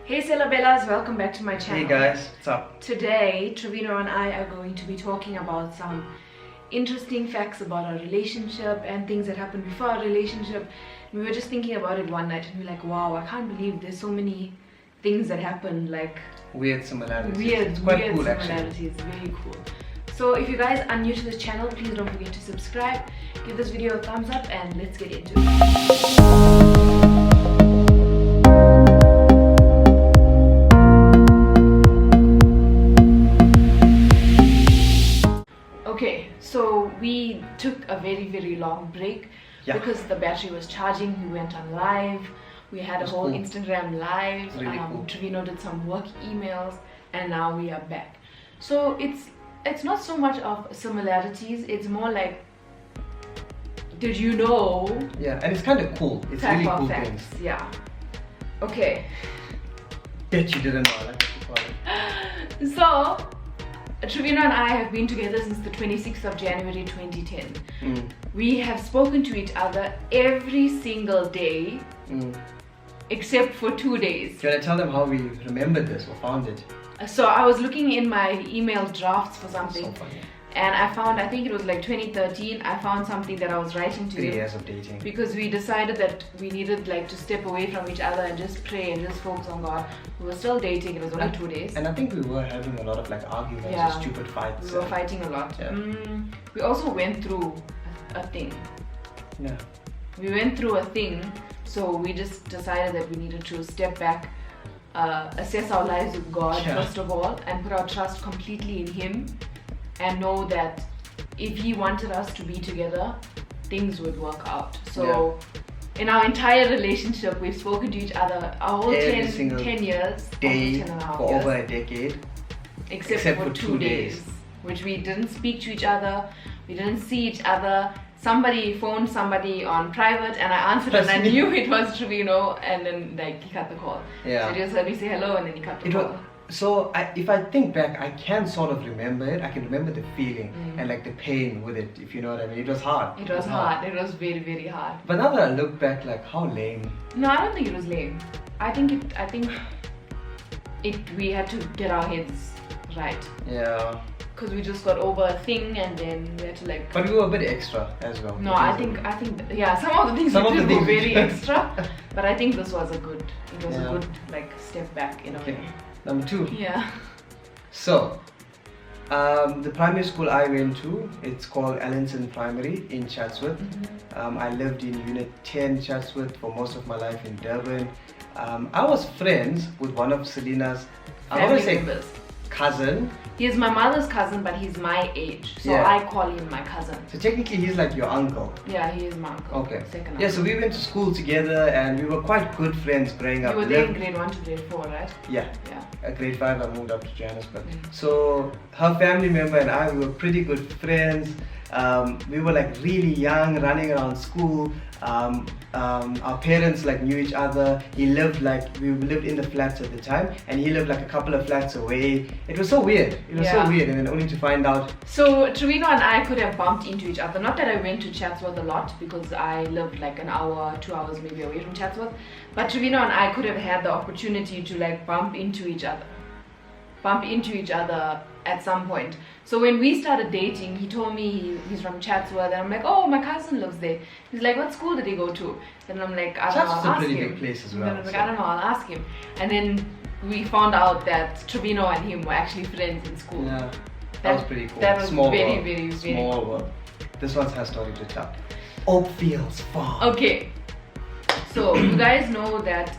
Hey Celebellas, welcome back to my channel. Hey guys, what's up? Today, Trevino and I are going to be talking about some interesting facts about our relationship and things that happened before our relationship. We were just thinking about it one night and we were like, wow, I can't believe there's so many things that happened, like weird similarities. Weird cool, similarities, very cool. So if you guys are new to this channel, please don't forget to subscribe, give this video a thumbs up, and let's get into it. Okay, so we took a very long break because the battery was charging. We went on live, we had a whole Instagram live, really cool. Trevino did some work emails, and now we are back. So it's not so much of similarities, it's more like, did you know? Yeah, and it's kind of cool. It's type really of cool facts. things. Yeah. Okay. Bet you didn't know, I like what you call it. So Trevino and I have been together since the 26th of January 2010. We have spoken to each other every single day except for 2 days. Can I tell them how we remembered this or found it? So I was looking in my email drafts for something, So funny. and I found, I think it was like 2013, I found something that I was writing to 3 him. years of dating. Because we decided that we needed like to step away from each other and just pray and just focus on God. We were still dating, it was only 2 days. And I think we were having a lot of like arguments or stupid fights. We were fighting a lot. Yeah. We also went through a thing. Yeah. We went through a thing, so we just decided that we needed to step back, assess our lives with God first of all, and put our trust completely in Him, and know that if He wanted us to be together, things would work out. So in our entire relationship, we've spoken to each other our whole 10 years, day, 10 and a half for years, over a decade. except for 2 days, which we didn't speak to each other, we didn't see each other. Somebody phoned somebody on private and I answered and I knew it was Trevino, and then like he cut the call. Yeah. So he just heard me say hello and then he cut the call. So if I think back, I can sort of remember it. I can remember the feeling and like the pain with it, if you know what I mean. It was hard. It was hard. It was very how. But now that I look back, like how lame. No, I don't think it was lame. I think we had to get our heads right. Yeah. Because we just got over a thing and then we had to like. But we were a bit extra as well. No, I think yeah, some of the things we did were very extra, but I think this was a good like step back in a way. Number 2. Yeah. So, the primary school I went to, it's called Allenson Primary in Chatsworth. I lived in Unit 10 Chatsworth for most of my life in Durban. I was friends with one of Selina's, I want to say members. Cousin. He is my mother's cousin, but he's my age, so I call him my cousin. So technically he's like your uncle. Yeah, he is my uncle. Okay. Second uncle. Yeah, so we went to school together and we were quite good friends growing up. You were there in grade 1 to grade 4, right? Yeah. At grade 5 I moved up to Johannesburg. So her family member and I, we were pretty good friends. We were like really young, running around school. Our parents like knew each other. We lived in the flats at the time, and he lived like a couple of flats away. It was so weird. It was so weird, and then only to find out. So Trevino and I could have bumped into each other. Not that I went to Chatsworth a lot because I lived like an hour, 2 hours maybe away from Chatsworth. But Trevino and I could have had the opportunity to like bump into each other at some point. So when we started dating, he told me he's from Chatsworth, and I'm like, oh, my cousin lives there. He's like, what school did he go to? And I'm like, I don't know, I'll ask him. Chatsworth's a pretty big place as well. And I'm like, I don't know, I'll ask him. And then we found out that Trevino and him were actually friends in school. Yeah, that was pretty cool. That was very small world. This one has story to tell. Oakfields Farm. Okay, so you guys know that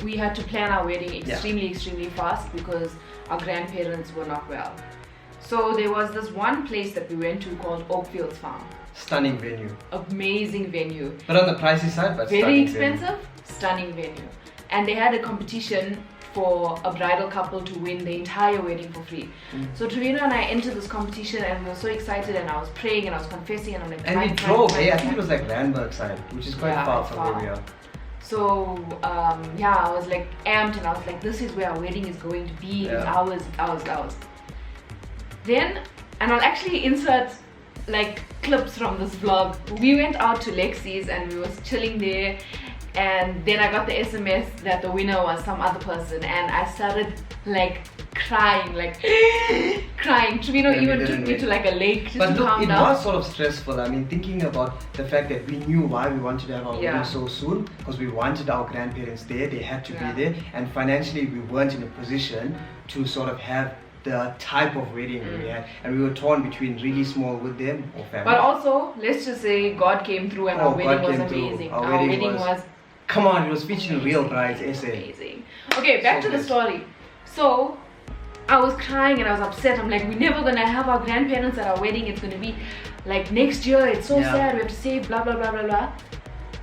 we had to plan our wedding extremely fast because our grandparents were not well. So there was this one place that we went to called Oakfields Farm. Stunning venue. Amazing venue. But on the pricey side, but very expensive, stunning venue. And they had a competition for a bridal couple to win the entire wedding for free. So Trevino and I entered this competition and we were so excited, and I was praying and I was confessing and I'm like, and we drove, I think it was like Randburg side, which is quite far from where we are. So I was like amped and I was like, this is where our wedding is going to be. It's ours. Then, and I'll actually insert like clips from this vlog. We went out to Lexi's and we was chilling there And then I got the SMS that the winner was some other person, and I started like crying, crying. Trevino even took me to like a lake just but to look, calm it down. was sort of stressful. I mean, thinking about the fact that we knew why we wanted to have our wedding so soon, because we wanted our grandparents there, they had to be there, and financially we weren't in a position to sort of have the type of wedding we had, and we were torn between really small with them or family. But also, let's just say God came through, and our wedding was amazing. Our wedding was come on, it was featuring real brides. Amazing. Okay, back to the story. So I was crying and I was upset. I'm like, we're never gonna have our grandparents at our wedding. It's gonna be like next year. It's so sad. We have to save blah blah blah blah blah.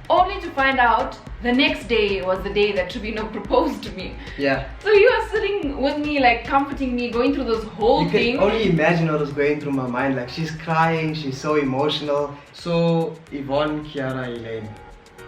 Only to find out the next day was the day that Trevino proposed to me. Yeah. So he was sitting with me, like comforting me, going through this whole thing. You can only imagine what was going through my mind. Like, she's crying, she's so emotional. So Yvonne, Kiara, Elaine.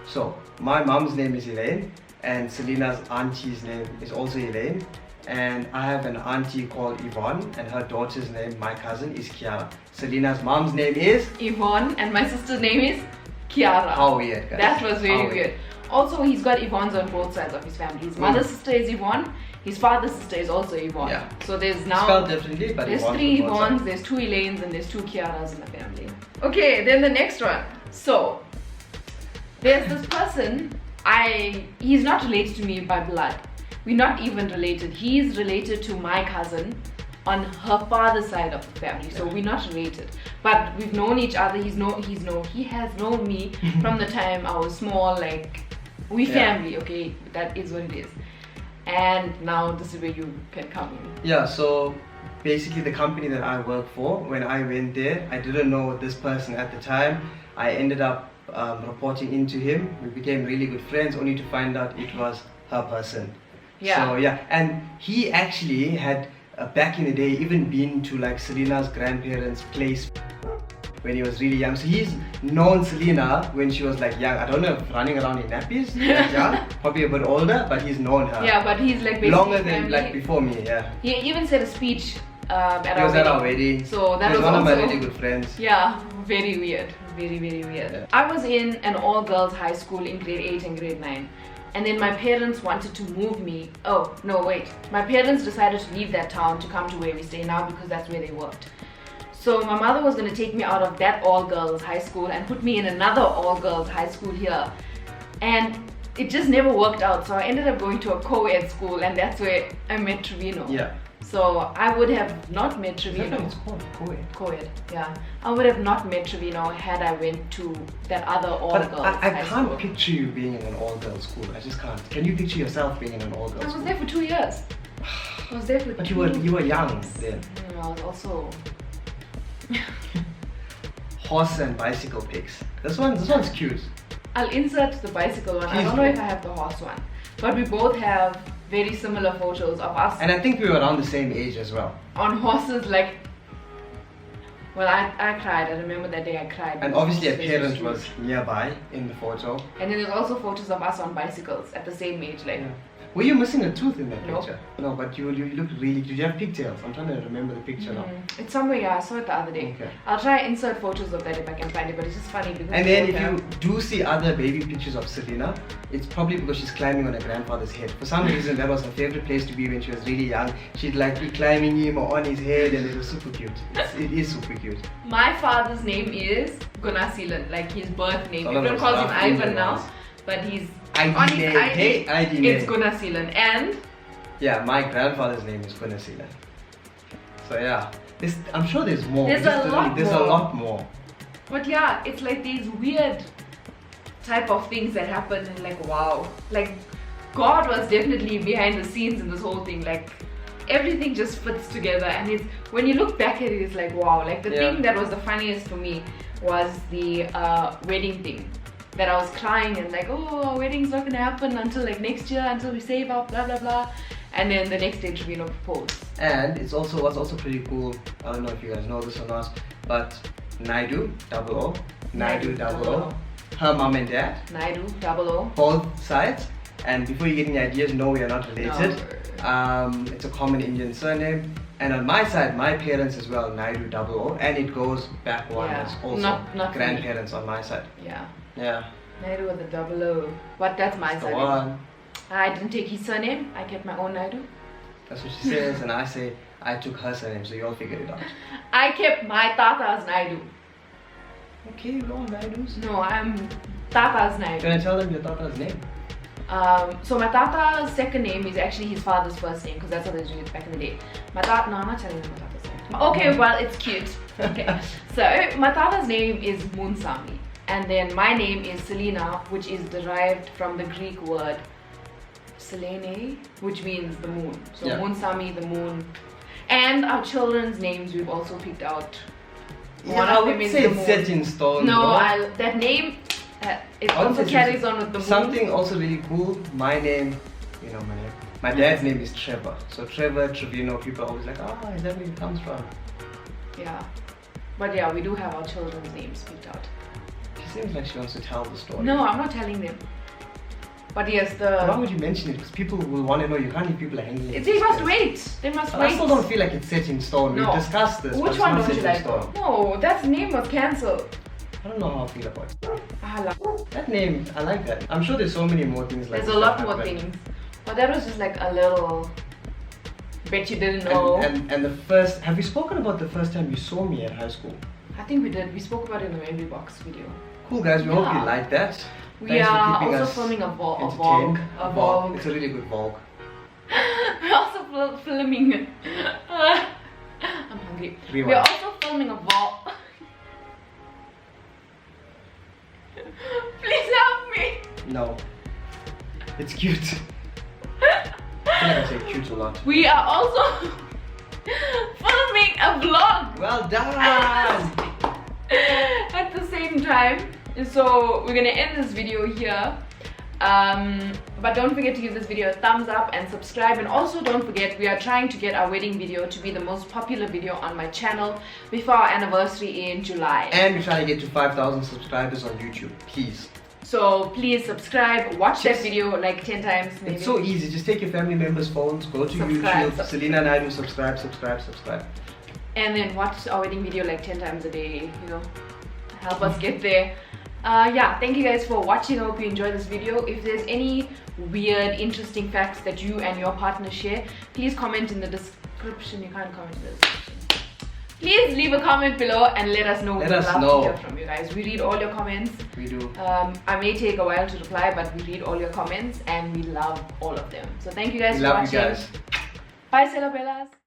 So my mom's name is Elaine, and Selina's auntie's name is also Elaine. And I have an auntie called Yvonne, and her daughter's name, my cousin, is Kiara. Selina's mom's name is Yvonne, and my sister's name is Kiara. How weird, guys. That was very weird. Also, he's got Yvonne's on both sides of his family. His mother's sister is Yvonne. His father's sister is also Yvonne. Yeah. So there's now spelled differently, but there's Yvonne 3 on both Yvonnes, sides. there's 2 Elaines, and there's 2 Kiaras in the family. Okay, then the next one. So there's this person. He's not related to me by blood. We're not even related. He's related to my cousin on her father's side of the family, so we're not related. But we've known each other. He has known me from the time I was small. Like, we family. Okay, that is what it is. And now this is where you can come in. Yeah. So basically, the company that I work for, when I went there, I didn't know this person at the time. I ended up reporting into him. We became really good friends, only to find out it was her person. Yeah. So yeah, and he actually had back in the day even been to like Selina's grandparents' place when he was really young. So he's known Selina when she was like young. I don't know if running around in nappies, like young, probably a bit older, but he's known her. Yeah, but he's like basically longer than family. like before me. Yeah. He even said a speech at He was our at our wedding. wedding. So that he was one of my also- really good friends. Yeah, very weird. Very, very weird. Yeah. I was in an all-girls high school in grade 8 and grade 9. And then my parents wanted to move me. Oh, no, wait. My parents decided to leave that town to come to where we stay now because that's where they worked. So my mother was going to take me out of that all-girls high school and put me in another all-girls high school here. And it just never worked out. So I ended up going to a co-ed school, and that's where I met Trevino. Yeah. So I would have not met Is that Trevino. what it's called? Co-ed. Co-ed, yeah. I would have not met Trevino had I went to that other all-girls But I high can't school. picture you being in an all-girls school. I just can't. Can you picture yourself being in an all-girls I was school? there for 2 years. I was there for But 2 you were young then. I was also... Horse and bicycle pics. This one's cute. I'll insert the bicycle one. I Please don't know do. if I have the horse one. But we both have very similar photos of us And I think we were around the same age as well. on horses, like... Well, I cried. I remember that day I cried. And because obviously a horses parent huge. was nearby in the photo. And then there's also photos of us on bicycles at the same age, like... Yeah. Were you missing a tooth in that No. picture? No, but you look really... Did you have pigtails? I'm trying to remember the picture now. It's somewhere, yeah, I saw it the other day. Okay. I'll try and insert photos of that if I can find it, but it's just funny because And we then both if have- you do see other baby pictures of Selina, it's probably because she's climbing on her grandfather's head. For some reason, that was her favorite place to be when she was really young. She'd like be climbing him or on his head, and it was super cute. It is super cute. My father's name is Gunasilan, like his birth name. All of Everyone us calls him are Ivan Indian now, ones. but he's ID on his name. ID. Hey, ID It's name. Gunasilan, and Yeah, my grandfather's name is Tresela. So yeah, I'm sure there's more. There's Just a lot There's more. a lot more. but yeah, it's like these weird type of things that happen, and like wow, like God was definitely behind the scenes in this whole thing. Like everything just fits together, and it's when you look back at it, it's like wow. Like the Yeah. thing that was the funniest for me was the wedding thing. That I was crying and like, oh, our wedding's not gonna happen until like next year, until we save up, blah blah blah. And then the next day Trevino proposed. And what's also pretty cool. I don't know if you guys know this or not, but Naidoo, double O, her mom and dad, Naidoo, double O. both sides. And before you get any ideas, no, we are not related. No. It's a common Indian surname. And on my side, my parents as well, Naidoo double O, and it goes back one Yeah. as also Not for me. grandparents on my side. Yeah. Yeah. Naidoo with the double O. But that's my The surname. one. I didn't take his surname. I kept my own Naidoo. That's what she says, and I say I took her surname, so you all figure it out. I kept my Tata's Naidoo. Okay, go on, Naidoos. No, I'm Tata's Can Naidoo. I tell them your Tata's name? So my Tata's second name is actually his father's first name because that's how they do it back in the day. My Tata, no, I'm not telling you my Tata's name. Okay, well, it's cute. Okay, so my Tata's name is Munsami, and then my name is Selina, which is derived from the Greek word Selene, which means the moon. So Yeah. Munsami, the moon. And our children's names we've also picked out. Yeah, I would say it's set in stone. No, though. that name it I would also say carries on with the moon. Something also really cool. My name, you know my name. My dad's name is Trevor. So Trevor, Trevino, people are always like, ah, is that where it comes from? Yeah, but yeah, we do have our children's names picked out. She seems like she wants to tell the story. No, I'm not telling them. But yes, Why would you mention it? Because people will want to know. You can't leave people hanging. They must wait. They must But wait. I still don't feel like it's set in stone. No. We've discussed this. but Which it's one not don't you set in like? stone. No, that name was cancelled. I don't know how I feel about it. Ah, That name, I like that. I'm sure there's so many more things like there's this a lot that more happen. things. But that was just like a little. Bet you didn't know. And the first, have you spoken about the first time you saw me at high school? I think we did. We spoke about it in the memory box video. Cool guys, we hope you Yeah. like that. We Thanks for are keeping also us filming a vlog. entertained. A vlog. It's a really good vlog. We're also filming. I'm hungry. Rewind. We're also filming a vlog. Please help me. No. It's cute. I feel like I say cute a lot. We are also filming a vlog Well done! at the same time. So we're gonna end this video here. But don't forget to give this video a thumbs up and subscribe, and also don't forget we are trying to get our wedding video to be the most popular video on my channel before our anniversary in July. And we're trying to get to 5,000 subscribers on YouTube, please. So please subscribe, watch that Yes. video like 10 times maybe. It's so easy, just take your family members' phones, go to Subscribe. YouTube, Selina Naidoo, subscribe. And then watch our wedding video like 10 times a day, you know, help us get there. Yeah, thank you guys for watching. I hope you enjoyed this video. If there's any weird, interesting facts that you and your partner share, please comment in the description. You can't comment in the description. Please leave a comment below and let us know. Let We'd us love know. to hear from you guys. We read all your comments. We do. I may take a while to reply, but we read all your comments and we love all of them. So thank you guys We for love watching. you guys. Bye, Celebellas.